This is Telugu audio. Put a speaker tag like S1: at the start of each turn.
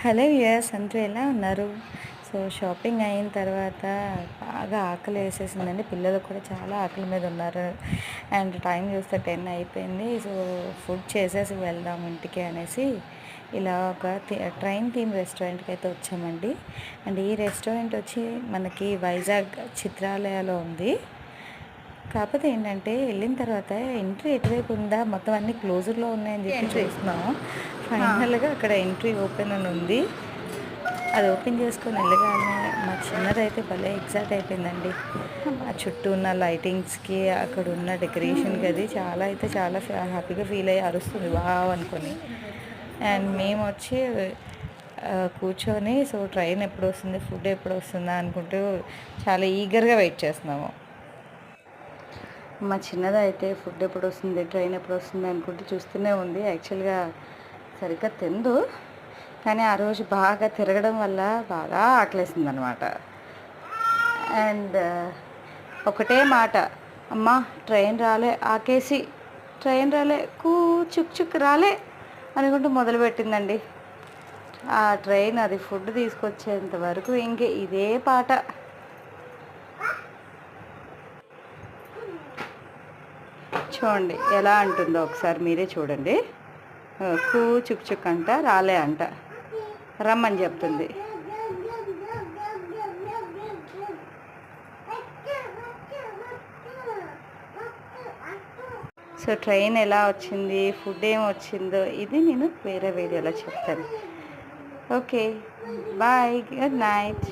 S1: హలో యస్ అందరూ ఎలా ఉన్నారు? సో షాపింగ్ అయిన తర్వాత బాగా ఆకలి వేసేసిందండి. పిల్లలు కూడా చాలా ఆకలి మీద ఉన్నారు. అండ్ టైం చూస్తే 10 అయిపోయింది. సో ఫుడ్ చేసేసి వెళ్దాం ఇంటికి అనేసి ఇలా ఒక ట్రైన్ థీమ్ రెస్టారెంట్కి అయితే వచ్చామండి. అండ్ ఈ రెస్టారెంట్ వచ్చి మనకి వైజాగ్ చిత్రాలయాలో ఉంది. కాకపోతే ఏంటంటే వెళ్ళిన తర్వాత ఎంట్రీ ఎటువైపు ఉందా, మొత్తం అన్ని క్లోజర్లో ఉన్నాయని చెప్పి చూస్తున్నాము. ఫైనల్గా అక్కడ ఎంట్రీ ఓపెన్ అని ఉంది. అది ఓపెన్ చేసుకొని వెళ్ళగానే మా చిన్నదైతే భలే ఎగ్జైట్ అయిపోయిందండి. ఆ చుట్టూ ఉన్న లైటింగ్స్కి, అక్కడ ఉన్న డెకరేషన్కి అది చాలా హ్యాపీగా ఫీల్ అయ్యి అరుస్తుంది వావ్ అనుకొని. అండ్ మేము వచ్చి కూర్చొని సో ట్రైన్ ఎప్పుడు వస్తుంది, ఫుడ్ ఎప్పుడు వస్తుందా అనుకుంటూ చాలా ఈగర్గా వెయిట్ చేస్తున్నాము. మా చిన్నదైతే ఫుడ్ ఎప్పుడు వస్తుంది, ట్రైన్ ఎప్పుడు వస్తుంది అనుకుంటూ చూస్తూనే ఉంది. యాక్చువల్గా సరిగ్గా తిందు, కానీ ఆ రోజు బాగా తిరగడం వల్ల బాగా ఆకలేసింది అనమాట. అండ్ ఒకటే మాట, అమ్మ ట్రైన్ రాలే, ఆకేసి ట్రైన్ రాలే, చుక్ చుక్ రాలే అనుకుంటూ మొదలుపెట్టిందండి. ఆ ట్రైన్ అది ఫుడ్ తీసుకొచ్చేంత వరకు ఇంకే ఇదే పాట. చూడండి ఎలా అంటుందో ఒకసారి మీరే చూడండి. చుక్ చుక్ అంట, రాలే అంట, రమ్మని చెప్తుంది. సో ట్రైన్ ఎలా వచ్చింది, ఫుడ్ ఏం వచ్చిందో ఇది నేను వేరే వీడియోలో చెప్తాను. Okay bye, good night.